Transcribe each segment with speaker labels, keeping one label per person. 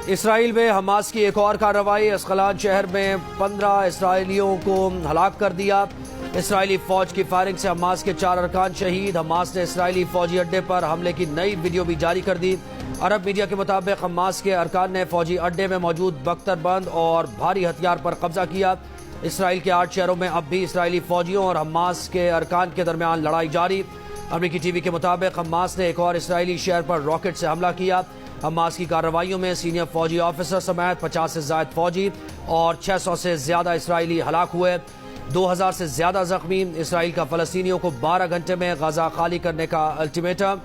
Speaker 1: اسرائیل میں حماس کی ایک اور کارروائی، اسقلان شہر میں 15 اسرائیلیوں کو ہلاک کر دیا۔ اسرائیلی فوج کی فائرنگ سے حماس کے 4 ارکان شہید۔ حماس نے اسرائیلی فوجی اڈے پر حملے کی نئی ویڈیو بھی جاری کر دی۔ عرب میڈیا کے مطابق حماس کے ارکان نے فوجی اڈے میں موجود بختر بند اور بھاری ہتھیار پر قبضہ کیا۔ اسرائیل کے 8 شہروں میں اب بھی اسرائیلی فوجیوں اور حماس کے ارکان کے درمیان لڑائی جاری۔ امریکی ٹی وی کے مطابق حماس نے ایک اور اسرائیلی شہر پر راکٹ سے حملہ کیا۔ حماس کی کارروائیوں میں سینئر فوجی آفیسر سمیت 50 سے زائد فوجی اور 600 سے زیادہ اسرائیلی ہلاک ہوئے، 2000 سے زیادہ زخمی۔ اسرائیل کا فلسطینیوں کو 12 گھنٹے میں غزہ خالی کرنے کا الٹیمیٹم۔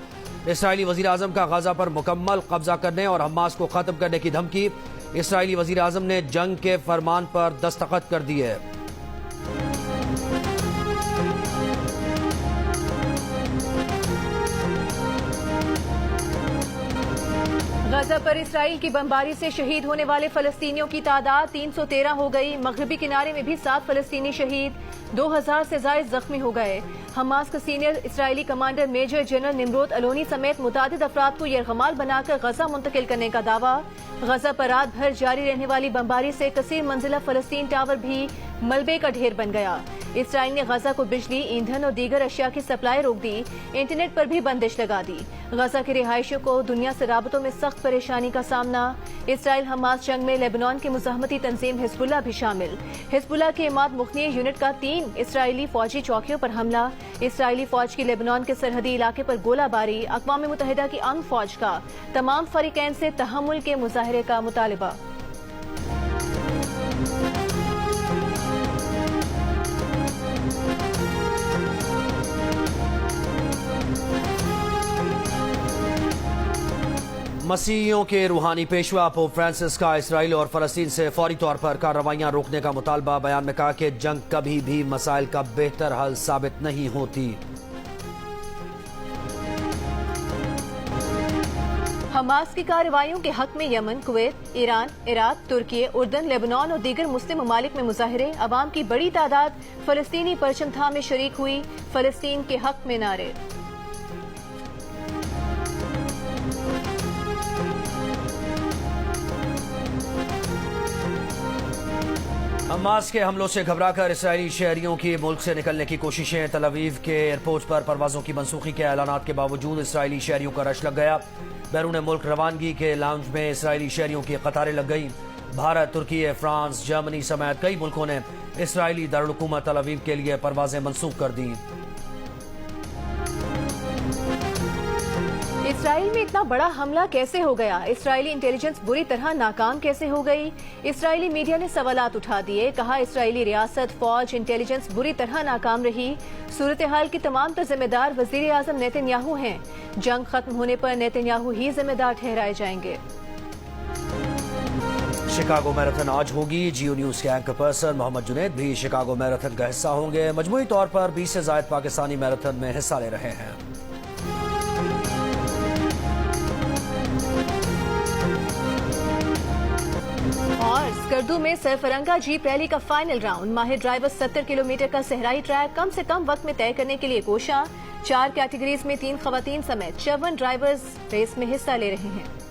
Speaker 1: اسرائیلی وزیراعظم کا غزہ پر مکمل قبضہ کرنے اور حماس کو ختم کرنے کی دھمکی۔ اسرائیلی وزیراعظم نے جنگ کے فرمان پر دستخط کر دیے۔
Speaker 2: غزہ پر اسرائیل کی بمباری سے شہید ہونے والے فلسطینیوں کی تعداد 313 ہو گئی۔ مغربی کنارے میں بھی 7 فلسطینی شہید، 2000 سے زائد زخمی ہو گئے۔ حماس کا سینئر اسرائیلی کمانڈر میجر جنرل نمرود الونی سمیت متعدد افراد کو یرغمال بنا کر غزہ منتقل کرنے کا دعویٰ۔ غزہ پر رات بھر جاری رہنے والی بمباری سے کثیر منزلہ فلسطین ٹاور بھی ملبے کا ڈھیر بن گیا۔ اسرائیل نے غزہ کو بجلی، ایندھن اور دیگر اشیاء کی سپلائی روک دی، انٹرنیٹ پر بھی بندش لگا دی۔ غزہ کے رہائشیوں کو دنیا سے رابطوں میں سخت پریشانی کا سامنا۔ اسرائیل حماس جنگ میں لیبنان کی مزاحمتی تنظیم حزب اللہ بھی شامل۔ حزب اللہ کے عماد مخنی یونٹ کا 3 اسرائیلی فوجی چوکیوں پر حملہ۔ اسرائیلی فوج کی لیبنان کے سرحدی علاقے پر گولہ باری۔ اقوام متحدہ کی امن فوج کا تمام فریقین سے تحمل کے مظاہرے کا مطالبہ۔
Speaker 1: مسیحیوں کے روحانی پیشوا پوپ فرانسس کا اسرائیل اور فلسطین سے فوری طور پر کارروائیاں روکنے کا مطالبہ۔ بیان میں کہا کہ جنگ کبھی بھی مسائل کا بہتر حل ثابت نہیں ہوتی۔
Speaker 2: حماس کی کارروائیوں کے حق میں یمن، کویت، ایران، عراق، ترکی، اردن، لیبنان اور دیگر مسلم ممالک میں مظاہرے۔ عوام کی بڑی تعداد فلسطینی پرچم تھام میں شریک ہوئی۔ فلسطین کے حق میں نعرے۔
Speaker 1: حماس کے حملوں سے گھبرا کر اسرائیلی شہریوں کی ملک سے نکلنے کی کوششیں۔ تل ابیب کے ایئرپورٹ پر پروازوں کی منسوخی کے اعلانات کے باوجود اسرائیلی شہریوں کا رش لگ گیا۔ بیرون ملک روانگی کے لاؤنج میں اسرائیلی شہریوں کی قطاریں لگ گئیں۔ بھارت، ترکی، فرانس، جرمنی سمیت کئی ملکوں نے اسرائیلی دارالحکومت تل ابیب کے لیے پروازیں منسوخ کر دیں۔
Speaker 2: اسرائیل میں اتنا بڑا حملہ کیسے ہو گیا؟ اسرائیلی انٹیلیجنس بری طرح ناکام کیسے ہو گئی؟ اسرائیلی میڈیا نے سوالات اٹھا دیے۔ کہا اسرائیلی ریاست، فوج، انٹیلیجنس بری طرح ناکام رہی۔ صورتحال کی تمام تر ذمہ دار وزیر اعظم نیتن یاہو ہیں۔ جنگ ختم ہونے پر نیتن یاہو ہی ذمہ دار ٹھہرائے جائیں گے۔
Speaker 1: شکاگو میراتھن آج ہوگی۔ جیو نیوز کے اینکر پرسن محمد جنید بھی شکاگو میراتھن کا حصہ ہوں گے۔ مجموعی طور پر 20 سے زائد پاکستانی میراتھن میں حصہ لے رہے ہیں۔
Speaker 2: اور اسکردو میں سرفرنگا جیپ ریلی کا فائنل راؤنڈ۔ ماہر ڈرائیور 70 کلومیٹر کا صحرائی ٹریک کم سے کم وقت میں طے کرنے کے لیے کوشاں۔ 4 کیٹیگریز میں 3 خواتین سمیت 54 ڈرائیورز ریس میں حصہ لے رہے ہیں۔